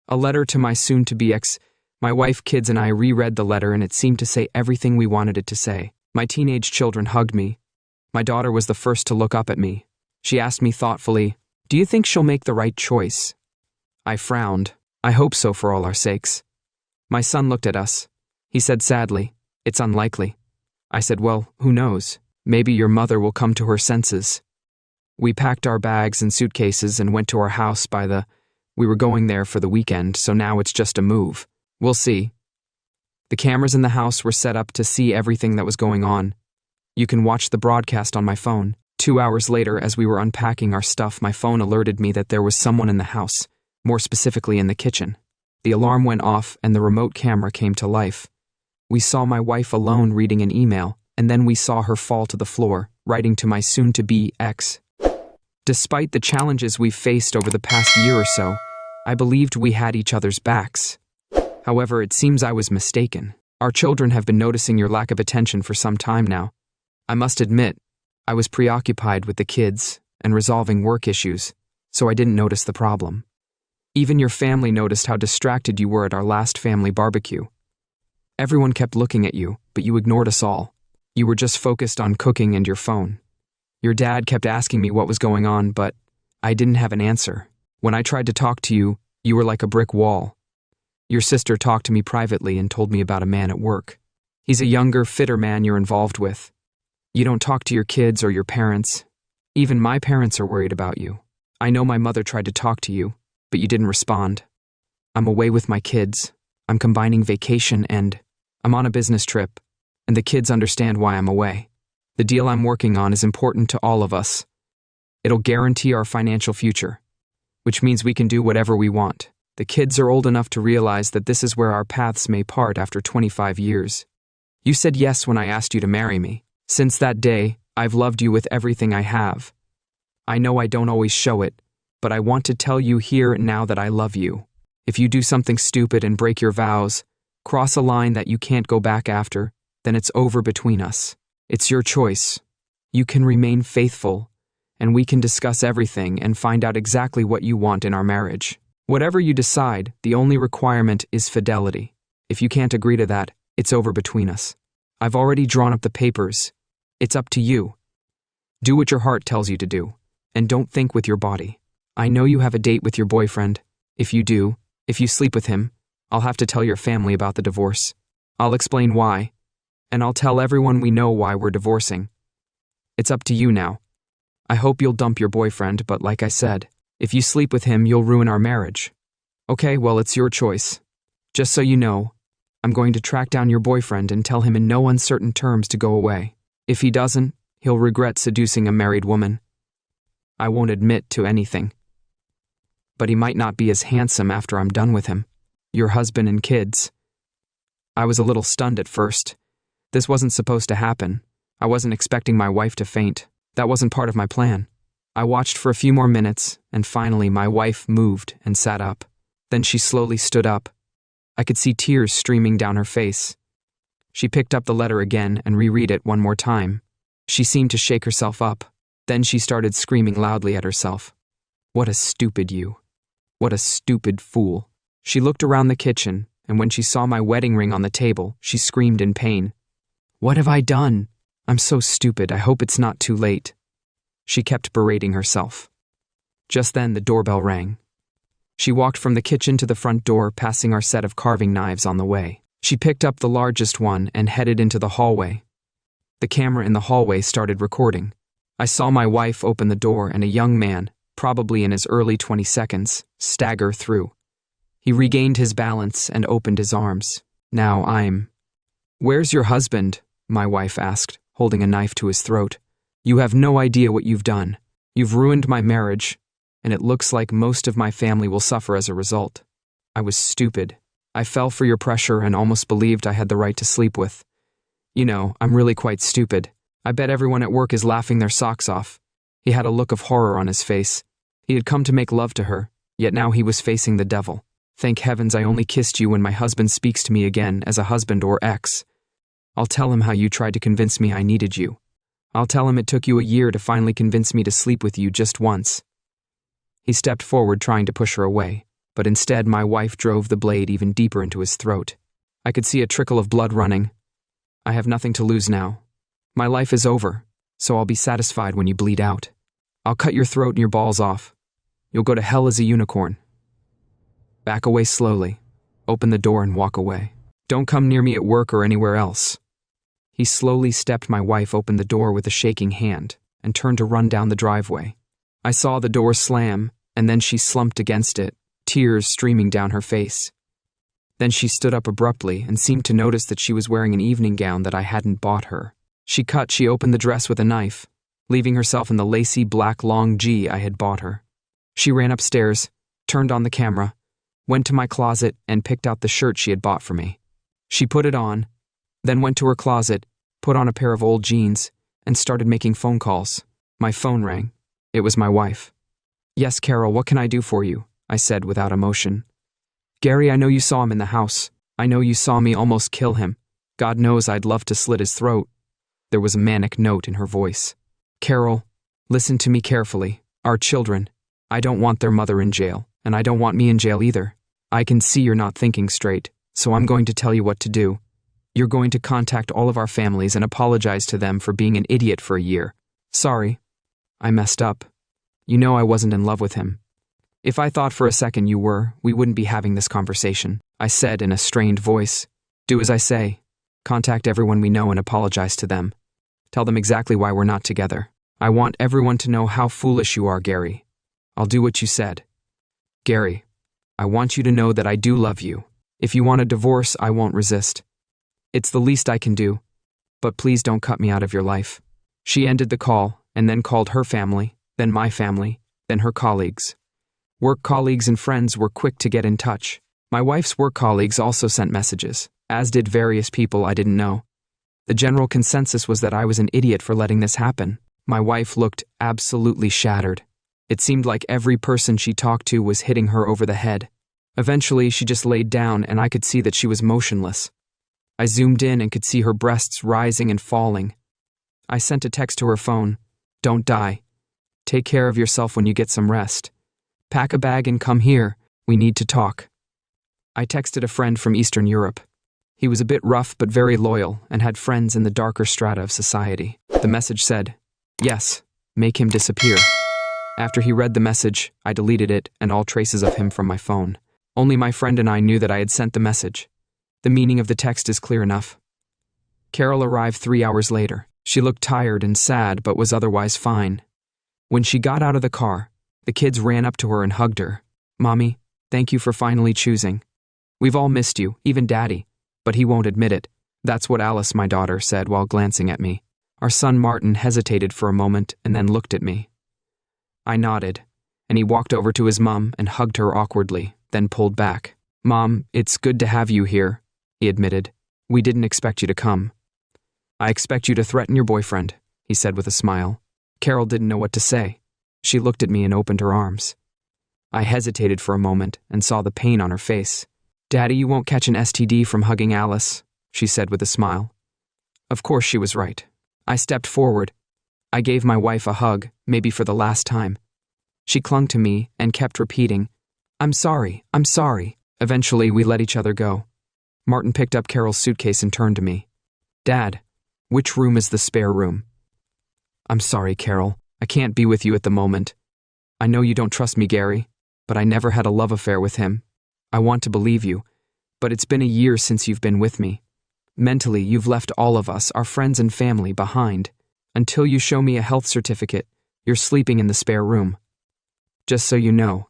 A letter to my soon-to-be ex. My wife, kids, and I reread the letter, and it seemed to say everything we wanted it to say. My teenage children hugged me. My daughter was the first to look up at me. She asked me thoughtfully, "Do you think she'll make the right choice?" I frowned. "I hope so, for all our sakes." My son looked at us. He said sadly, "It's unlikely." I said, "Well, who knows? Maybe your mother will come to her senses." We packed our bags and suitcases and went to our house we were going there for the weekend, so now it's just a move. We'll see. The cameras in the house were set up to see everything that was going on. You can watch the broadcast on my phone. 2 hours later, as we were unpacking our stuff, my phone alerted me that there was someone in the house, more specifically in the kitchen. The alarm went off and the remote camera came to life. We saw my wife alone reading an email, and then we saw her fall to the floor, writing to my soon-to-be ex. Despite the challenges we've faced over the past year or so, I believed we had each other's backs. However, it seems I was mistaken. Our children have been noticing your lack of attention for some time now. I must admit, I was preoccupied with the kids and resolving work issues, so I didn't notice the problem. Even your family noticed how distracted you were at our last family barbecue. Everyone kept looking at you, but you ignored us all. You were just focused on cooking and your phone. Your dad kept asking me what was going on, but I didn't have an answer. When I tried to talk to you, you were like a brick wall. Your sister talked to me privately and told me about a man at work. He's a younger, fitter man you're involved with. You don't talk to your kids or your parents. Even my parents are worried about you. I know my mother tried to talk to you, but you didn't respond. I'm away with my kids. I'm combining vacation and I'm on a business trip, and the kids understand why I'm away. The deal I'm working on is important to all of us. It'll guarantee our financial future, which means we can do whatever we want. The kids are old enough to realize that this is where our paths may part after 25 years. You said yes when I asked you to marry me. Since that day, I've loved you with everything I have. I know I don't always show it, but I want to tell you here and now that I love you. If you do something stupid and break your vows, cross a line that you can't go back after, then it's over between us. It's your choice. You can remain faithful, and we can discuss everything and find out exactly what you want in our marriage. Whatever you decide, the only requirement is fidelity. If you can't agree to that, it's over between us. I've already drawn up the papers. It's up to you. Do what your heart tells you to do, and don't think with your body. I know you have a date with your boyfriend. If you sleep with him, I'll have to tell your family about the divorce. I'll explain why. And I'll tell everyone we know why we're divorcing. It's up to you now. I hope you'll dump your boyfriend, but like I said, if you sleep with him, you'll ruin our marriage. Okay, well, it's your choice. Just so you know, I'm going to track down your boyfriend and tell him in no uncertain terms to go away. If he doesn't, he'll regret seducing a married woman. I won't admit to anything. But he might not be as handsome after I'm done with him. Your husband and kids. I was a little stunned at first. This wasn't supposed to happen. I wasn't expecting my wife to faint. That wasn't part of my plan. I watched for a few more minutes, and finally my wife moved and sat up. Then she slowly stood up. I could see tears streaming down her face. She picked up the letter again and reread it one more time. She seemed to shake herself up. Then she started screaming loudly at herself. What a stupid you. What a stupid fool. She looked around the kitchen, and when she saw my wedding ring on the table, she screamed in pain. What have I done? I'm so stupid. I hope it's not too late. She kept berating herself. Just then, the doorbell rang. She walked from the kitchen to the front door, passing our set of carving knives on the way. She picked up the largest one and headed into the hallway. The camera in the hallway started recording. I saw my wife open the door and a young man, probably in his early 20s, stagger through. He regained his balance and opened his arms. Where's your husband? My wife asked, holding a knife to his throat. You have no idea what you've done. You've ruined my marriage, and it looks like most of my family will suffer as a result. I was stupid. I fell for your pressure and almost believed I had the right to sleep with. You know, I'm really quite stupid. I bet everyone at work is laughing their socks off. He had a look of horror on his face. He had come to make love to her, yet now he was facing the devil. Thank heavens I only kissed you when my husband speaks to me again as a husband or ex. I'll tell him how you tried to convince me I needed you. I'll tell him it took you a year to finally convince me to sleep with you just once. He stepped forward, trying to push her away. but instead my wife drove the blade even deeper into his throat. I could see a trickle of blood running. I have nothing to lose now. My life is over, so I'll be satisfied when you bleed out. I'll cut your throat and your balls off. You'll go to hell as a unicorn. Back away slowly. Open the door and walk away. Don't come near me at work or anywhere else. He slowly stepped my wife open the door with a shaking hand and turned to run down the driveway. I saw the door slam, and then she slumped against it, tears streaming down her face. Then she stood up abruptly and seemed to notice that she was wearing an evening gown that I hadn't bought her. She opened the dress with a knife, leaving herself in the lacy black long G I had bought her. She ran upstairs, turned on the camera, went to my closet and picked out the shirt she had bought for me. She put it on, then went to her closet, put on a pair of old jeans, and started making phone calls. My phone rang. It was my wife. "Yes, Carol, what can I do for you?" I said without emotion. "Gary, I know you saw him in the house. I know you saw me almost kill him. God knows I'd love to slit his throat." There was a manic note in her voice. "Carol, listen to me carefully. Our children. I don't want their mother in jail, and I don't want me in jail either. I can see you're not thinking straight, so I'm going to tell you what to do. You're going to contact all of our families and apologize to them for being an idiot for a year. Sorry. I messed up. You know I wasn't in love with him. If I thought for a second you were, we wouldn't be having this conversation," I said in a strained voice. "Do as I say. Contact everyone we know and apologize to them. Tell them exactly why we're not together. I want everyone to know how foolish you are, Gary. I'll do what you said. Gary, I want you to know that I do love you. If you want a divorce, I won't resist. It's the least I can do, but please don't cut me out of your life." She ended the call and then called her family, then my family, then her colleagues. Work colleagues and friends were quick to get in touch. My wife's work colleagues also sent messages, as did various people I didn't know. The general consensus was that I was an idiot for letting this happen. My wife looked absolutely shattered. It seemed like every person she talked to was hitting her over the head. Eventually, she just laid down and I could see that she was motionless. I zoomed in and could see her breasts rising and falling. I sent a text to her phone. "Don't die. Take care of yourself when you get some rest. Pack a bag and come here. We need to talk." I texted a friend from Eastern Europe. He was a bit rough but very loyal and had friends in the darker strata of society. The message said, "Yes, make him disappear." After he read the message, I deleted it and all traces of him from my phone. Only my friend and I knew that I had sent the message. The meaning of the text is clear enough. Carol arrived 3 hours later. She looked tired and sad but was otherwise fine. When she got out of the car, the kids ran up to her and hugged her. "Mommy, thank you for finally choosing. We've all missed you, even Daddy, but he won't admit it." That's what Alice, my daughter, said while glancing at me. Our son Martin hesitated for a moment and then looked at me. I nodded, and he walked over to his mom and hugged her awkwardly, then pulled back. "Mom, it's good to have you here," he admitted. "We didn't expect you to come." "I expect you to threaten your boyfriend," he said with a smile. Carol didn't know what to say. She looked at me and opened her arms. I hesitated for a moment and saw the pain on her face. "Daddy, you won't catch an STD from hugging Alice," she said with a smile. Of course she was right. I stepped forward. I gave my wife a hug, maybe for the last time. She clung to me and kept repeating, I'm sorry. Eventually, we let each other go. Martin picked up Carol's suitcase and turned to me. "Dad, which room is the spare room?" "I'm sorry, Carol. I can't be with you at the moment. I know you don't trust me, Gary, but I never had a love affair with him. I want to believe you, but it's been a year since you've been with me. Mentally, you've left all of us, our friends and family, behind. Until you show me a health certificate, you're sleeping in the spare room. Just so you know,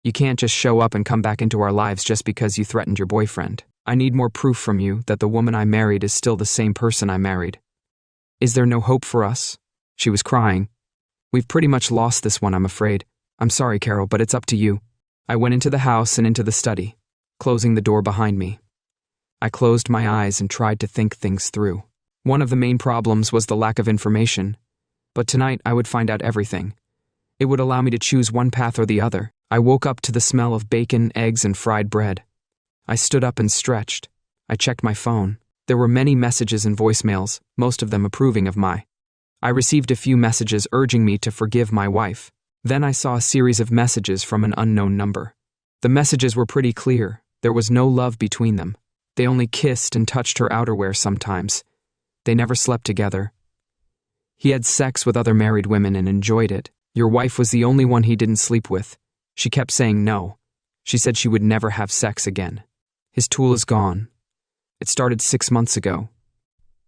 you can't just show up and come back into our lives just because you threatened your boyfriend. I need more proof from you that the woman I married is still the same person I married. Is there no hope for us?" She was crying. "We've pretty much lost this one, I'm afraid. I'm sorry, Carol, but it's up to you." I went into the house and into the study, closing the door behind me. I closed my eyes and tried to think things through. One of the main problems was the lack of information, but tonight I would find out everything. It would allow me to choose one path or the other. I woke up to the smell of bacon, eggs, and fried bread. I stood up and stretched. I checked my phone. There were many messages and voicemails, most of them approving of my. I received a few messages urging me to forgive my wife. Then I saw a series of messages from an unknown number. The messages were pretty clear. There was no love between them. They only kissed and touched her outerwear sometimes. They never slept together. He had sex with other married women and enjoyed it. Your wife was the only one he didn't sleep with. She kept saying no. She said she would never have sex again. His tool is gone. It started 6 months ago.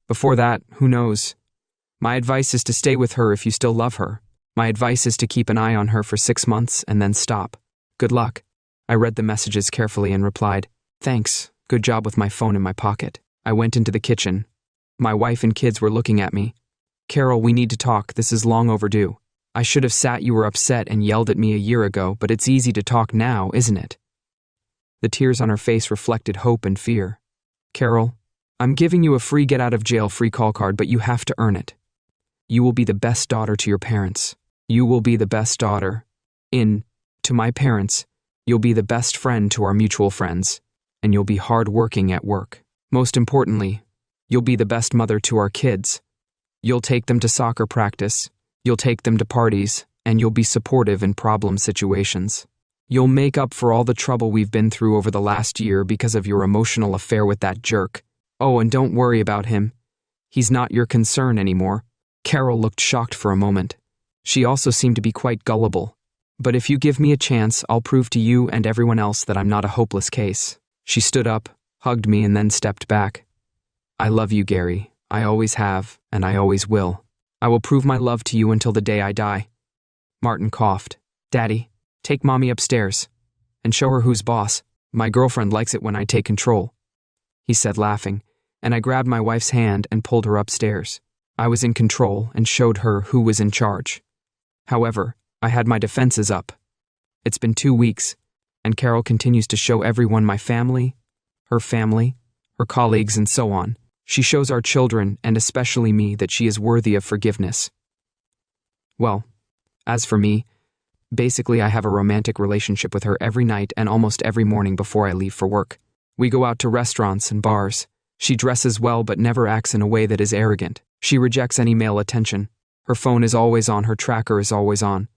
Before that, who knows? My advice is to stay with her if you still love her. My advice is to keep an eye on her for 6 months and then stop. Good luck. I read the messages carefully and replied, "Thanks, good job," with my phone in my pocket. I went into the kitchen. My wife and kids were looking at me. "Carol, we need to talk. This is long overdue. I should have sat you were upset and yelled at me a year ago, but it's easy to talk now, isn't it?" The tears on her face reflected hope and fear. "Carol, I'm giving you a free get-out-of-jail-free call card, but you have to earn it. You will be the best daughter to your parents. You will be the best daughter to my parents. You'll be the best friend to our mutual friends. And you'll be hard-working at work. Most importantly, you'll be the best mother to our kids. You'll take them to soccer practice. You'll take them to parties. And you'll be supportive in problem situations. You'll make up for all the trouble we've been through over the last year because of your emotional affair with that jerk. Oh, and don't worry about him. He's not your concern anymore." Carol looked shocked for a moment. She also seemed to be quite gullible. "But if you give me a chance, I'll prove to you and everyone else that I'm not a hopeless case." She stood up, hugged me, and then stepped back. "I love you, Gary. I always have, and I always will. I will prove my love to you until the day I die." Martin coughed. "Daddy, take Mommy upstairs and show her who's boss. My girlfriend likes it when I take control," he said, laughing, and I grabbed my wife's hand and pulled her upstairs. I was in control and showed her who was in charge. However, I had my defenses up. It's been 2 weeks, and Carol continues to show everyone, my family, her colleagues, and so on. She shows our children, and especially me, that she is worthy of forgiveness. Well, as for me, basically I have a romantic relationship with her every night and almost every morning before I leave for work. We go out to restaurants and bars. She dresses well but never acts in a way that is arrogant. She rejects any male attention. Her phone is always on, her tracker is always on.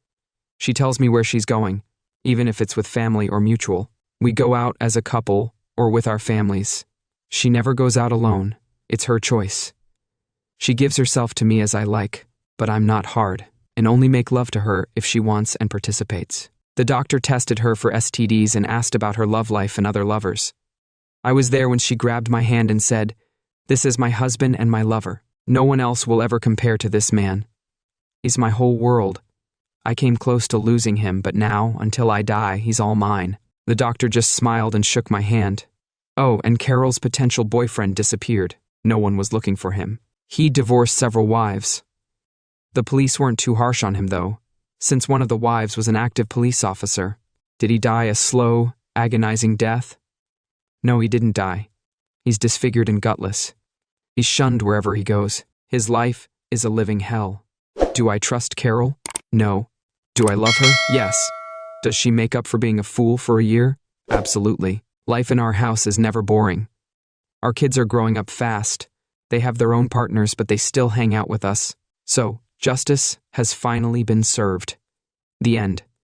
She tells me where she's going, even if it's with family or mutual. We go out as a couple or with our families. She never goes out alone. It's her choice. She gives herself to me as I like, but I'm not hard, and only make love to her if she wants and participates. The doctor tested her for STDs and asked about her love life and other lovers. I was there when she grabbed my hand and said, "This is my husband and my lover. No one else will ever compare to this man. He's my whole world. I came close to losing him, but now, until I die, he's all mine." The doctor just smiled and shook my hand. Oh, and Carol's potential boyfriend disappeared. No one was looking for him. He divorced several wives. The police weren't too harsh on him, though, since one of the wives was an active police officer. Did he die a slow, agonizing death? No, he didn't die. He's disfigured and gutless. He's shunned wherever he goes. His life is a living hell. Do I trust Carol? No. Do I love her? Yes. Does she make up for being a fool for a year? Absolutely. Life in our house is never boring. Our kids are growing up fast. They have their own partners, but they still hang out with us. So, justice has finally been served. The end.